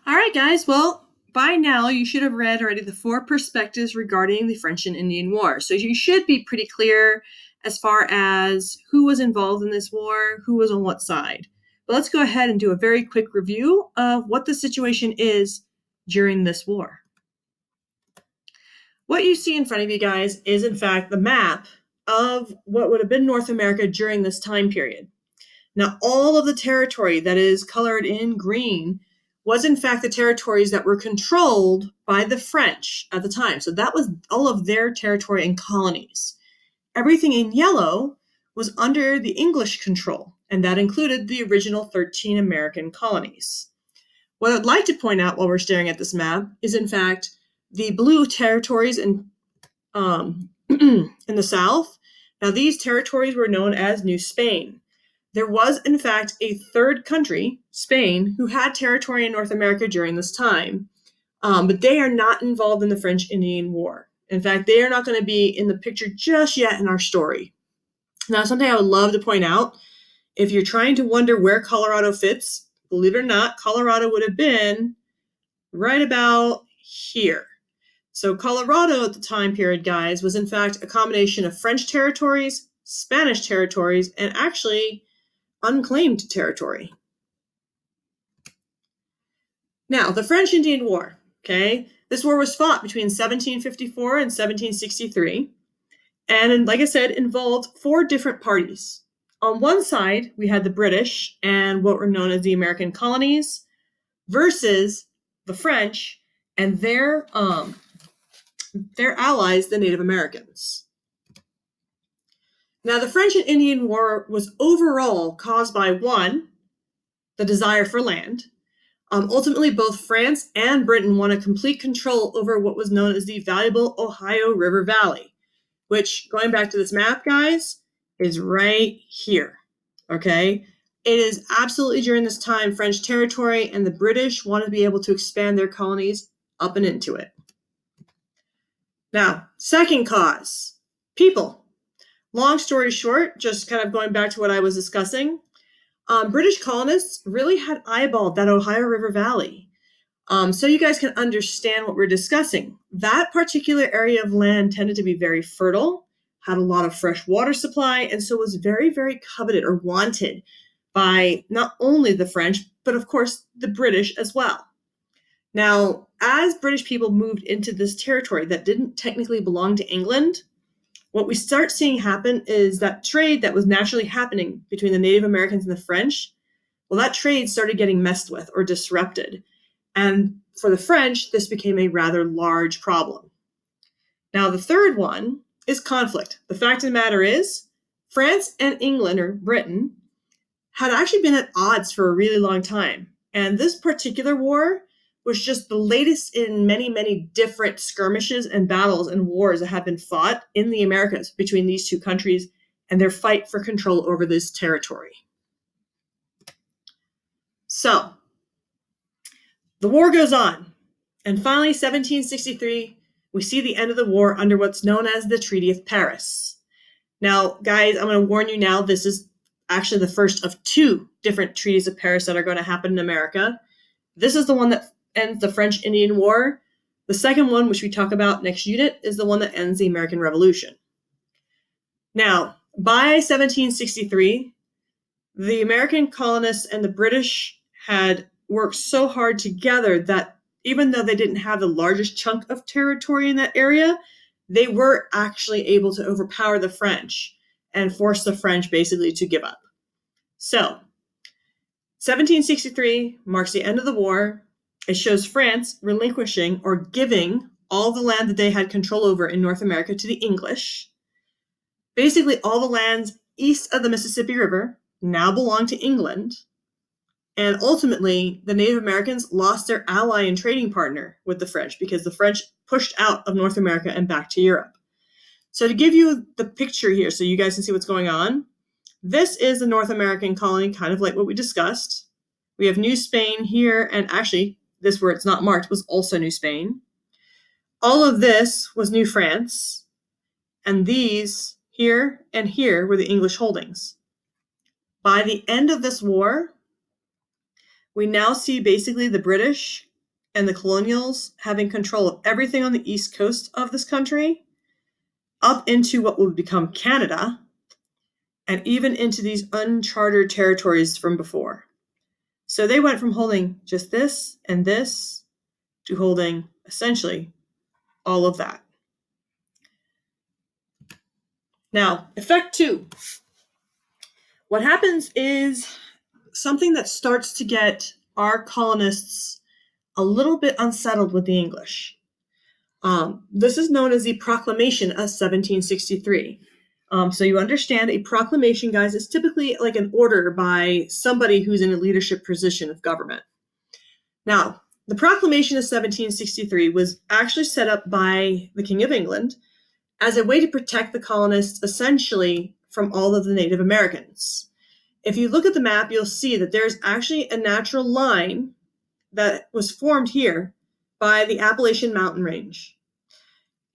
All right, guys. Well, by now you should have read already the four perspectives regarding the French and Indian War. So you should be pretty clear as far as who was involved in this war, who was on what side. But let's go ahead and do a very quick review of what the situation is during this war. What you see in front of you guys is, in fact, the map of what would have been North America during this time period. Now, all of the territory that is colored in green was, in fact, the territories that were controlled by the French at the time. So that was all of their territory and colonies. Everything in yellow was under the English control, and that included the original 13 American colonies. What I'd like to point out while we're staring at this map is, in fact, the blue territories in the south. Now, these territories were known as New Spain. There was, in fact, a third country, Spain, who had territory in North America during this time, but they are not involved in the French-Indian War. In fact, they are not going to be in the picture just yet in our story. Now, something I would love to point out, if you're trying to wonder where Colorado fits, believe it or not, Colorado would have been right about here. So Colorado at the time period, guys, was in fact a combination of French territories, Spanish territories, and actually unclaimed territory. Now, the French-Indian War, okay? This war was fought between 1754 and 1763, and like I said, involved four different parties. On one side, we had the British and what were known as the American colonies versus the French and their allies, the Native Americans. Now, the French and Indian War was overall caused by, one, the desire for land. Ultimately, both France and Britain wanted complete control over what was known as the valuable Ohio River Valley, which, going back to this map, guys, is right here, okay? It is absolutely during this time French territory, and the British wanted to be able to expand their colonies up and into it. Now, second cause, people. Long story short, just kind of going back to what I was discussing, British colonists really had eyeballed that Ohio River Valley. So you guys can understand what we're discussing. That particular area of land tended to be very fertile, had a lot of fresh water supply, and so was very, very coveted or wanted by not only the French, but of course the British as well. Now, as British people moved into this territory that didn't technically belong to England, what we start seeing happen is that trade that was naturally happening between the Native Americans and the French, well, that trade started getting messed with or disrupted. And for the French, this became a rather large problem. Now, the third one is conflict. The fact of the matter is, France and England, or Britain, had actually been at odds for a really long time. And this particular war was just the latest in many, many different skirmishes and battles and wars that have been fought in the Americas between these two countries and their fight for control over this territory. So, the war goes on, and finally, 1763, we see the end of the war under what's known as the Treaty of Paris. Now, guys, I'm going to warn you now, this is actually the first of two different treaties of Paris that are going to happen in America. This is the one that ends the French-Indian War. The second one, which we talk about next unit, is the one that ends the American Revolution. Now, by 1763, the American colonists and the British had worked so hard together that even though they didn't have the largest chunk of territory in that area, they were actually able to overpower the French and force the French basically to give up. So, 1763 marks the end of the war. It shows France relinquishing or giving all the land that they had control over in North America to the English. Basically, all the lands east of the Mississippi River now belong to England. And ultimately, the Native Americans lost their ally and trading partner with the French because the French pushed out of North America and back to Europe. So to give you the picture here so you guys can see what's going on, this is the North American colony, kind of like what we discussed. We have New Spain here, and actually, this where it's not marked was also New Spain. All of this was New France, and these here and here were the English holdings. By the end of this war, we now see basically the British and the colonials having control of everything on the east coast of this country, up into what would become Canada, and even into these uncharted territories from before. So they went from holding just this and this to holding essentially all of that. Now, effect 2. What happens is something that starts to get our colonists a little bit unsettled with the English. This is known as the Proclamation of 1763. So you understand a proclamation, guys, is typically like an order by somebody who's in a leadership position of government. Now, the Proclamation of 1763 was actually set up by the King of England as a way to protect the colonists essentially from all of the Native Americans. If you look at the map, you'll see that there's actually a natural line that was formed here by the Appalachian Mountain Range.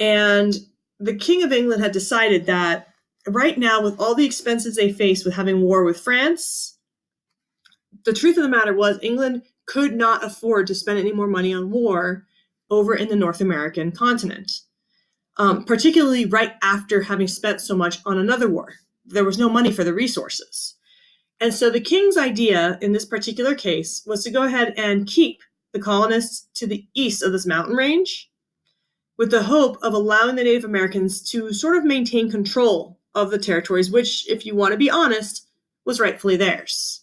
And the King of England had decided that right now, with all the expenses they face with having war with France, the truth of the matter was England could not afford to spend any more money on war over in the North American continent, particularly right after having spent so much on another war. There was no money for the resources. And so the king's idea in this particular case was to go ahead and keep the colonists to the east of this mountain range with the hope of allowing the Native Americans to sort of maintain control of the territories, which, if you want to be honest, was rightfully theirs.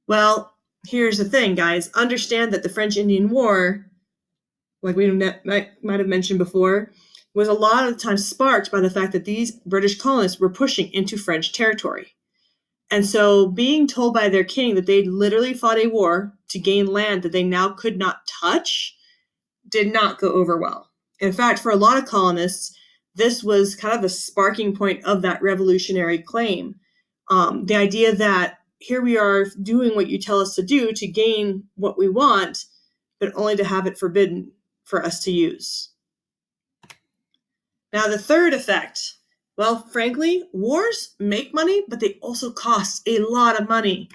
Well, here's the thing, guys. Understand that the French-Indian War, like we might have mentioned before, was a lot of the time sparked by the fact that these British colonists were pushing into French territory. And so being told by their king that they literally fought a war to gain land that they now could not touch did not go over well. In fact, for a lot of colonists, this was kind of the sparking point of that revolutionary claim. The idea that here we are doing what you tell us to do to gain what we want, but only to have it forbidden for us to use. Now, the third effect. Well, frankly, wars make money, but they also cost a lot of money.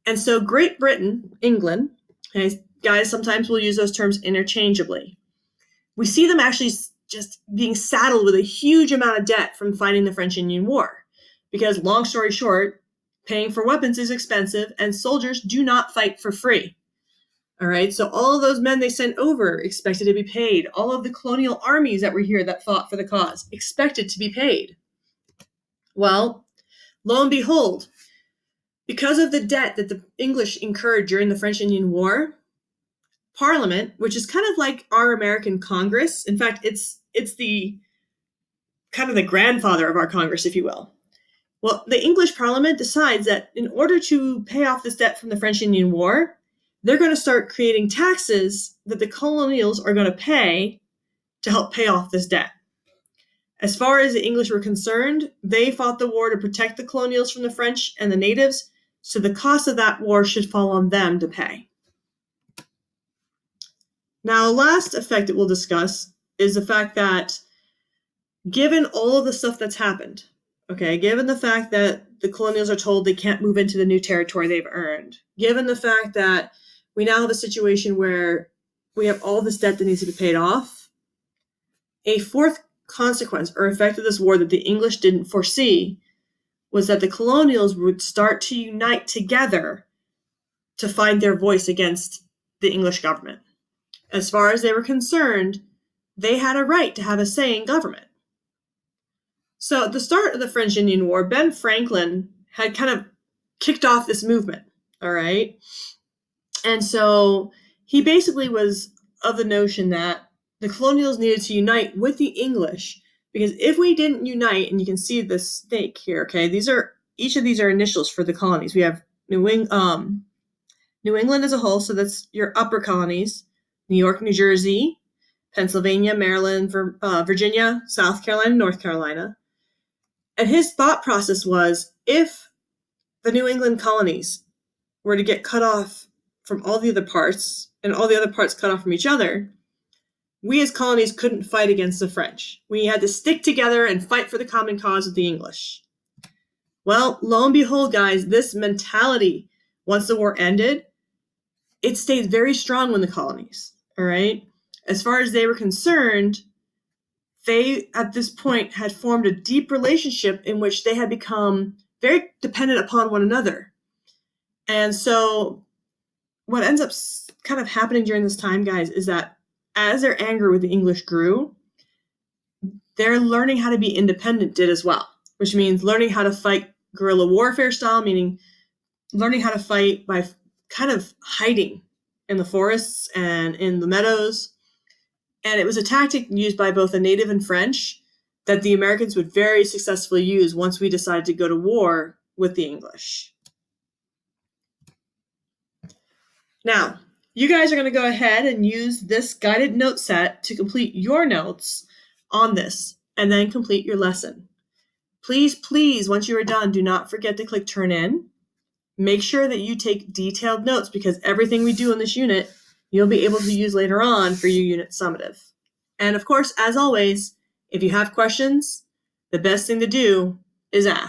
And so Great Britain, England, okay, guys, sometimes we'll use those terms interchangeably. We see them actually just being saddled with a huge amount of debt from fighting the French-Indian War. Because long story short, paying for weapons is expensive and soldiers do not fight for free. All right, so all of those men they sent over expected to be paid. All of the colonial armies that were here that fought for the cause expected to be paid. Well, lo and behold, because of the debt that the English incurred during the French-Indian War, Parliament, which is kind of like our American Congress, in fact, it's the kind of the grandfather of our Congress, if you will. Well, the English Parliament decides that in order to pay off this debt from the French-Indian War, they're going to start creating taxes that the colonials are going to pay to help pay off this debt. As far as the English were concerned, they fought the war to protect the colonials from the French and the natives, so the cost of that war should fall on them to pay. Now, last effect that we'll discuss is the fact that given all of the stuff that's happened, okay, given the fact that the colonials are told they can't move into the new territory they've earned, given the fact that we now have a situation where we have all this debt that needs to be paid off, a fourth consequence or effect of this war that the English didn't foresee was that the colonials would start to unite together to find their voice against the English government. As far as they were concerned, they had a right to have a say in government. So at the start of the French-Indian War, Ben Franklin had kind of kicked off this movement, all right? And so he basically was of the notion that the colonials needed to unite with the English, because if we didn't unite, and you can see the stake here, okay, each of these are initials for the colonies. We have New England as a whole, so that's your upper colonies, New York, New Jersey, Pennsylvania, Maryland, Virginia, South Carolina, North Carolina. And his thought process was, if the New England colonies were to get cut off from all the other parts, and all the other parts cut off from each other, we as colonies couldn't fight against the French. We had to stick together and fight for the common cause of the English. Well, lo and behold, guys, this mentality, once the war ended, it stayed very strong in the colonies, all right? As far as they were concerned, they, at this point, had formed a deep relationship in which they had become very dependent upon one another. And so what ends up kind of happening during this time, guys, is that as their anger with the English grew, their learning how to be independent did as well, which means learning how to fight guerrilla warfare style, meaning learning how to fight by kind of hiding in the forests and in the meadows. And it was a tactic used by both the native and French that the Americans would very successfully use once we decided to go to war with the English. Now, you guys are going to go ahead and use this guided note set to complete your notes on this and then complete your lesson. Please, once you are done, do not forget to click Turn In. Make sure that you take detailed notes because everything we do in this unit, you'll be able to use later on for your unit summative. And of course, as always, if you have questions, the best thing to do is ask.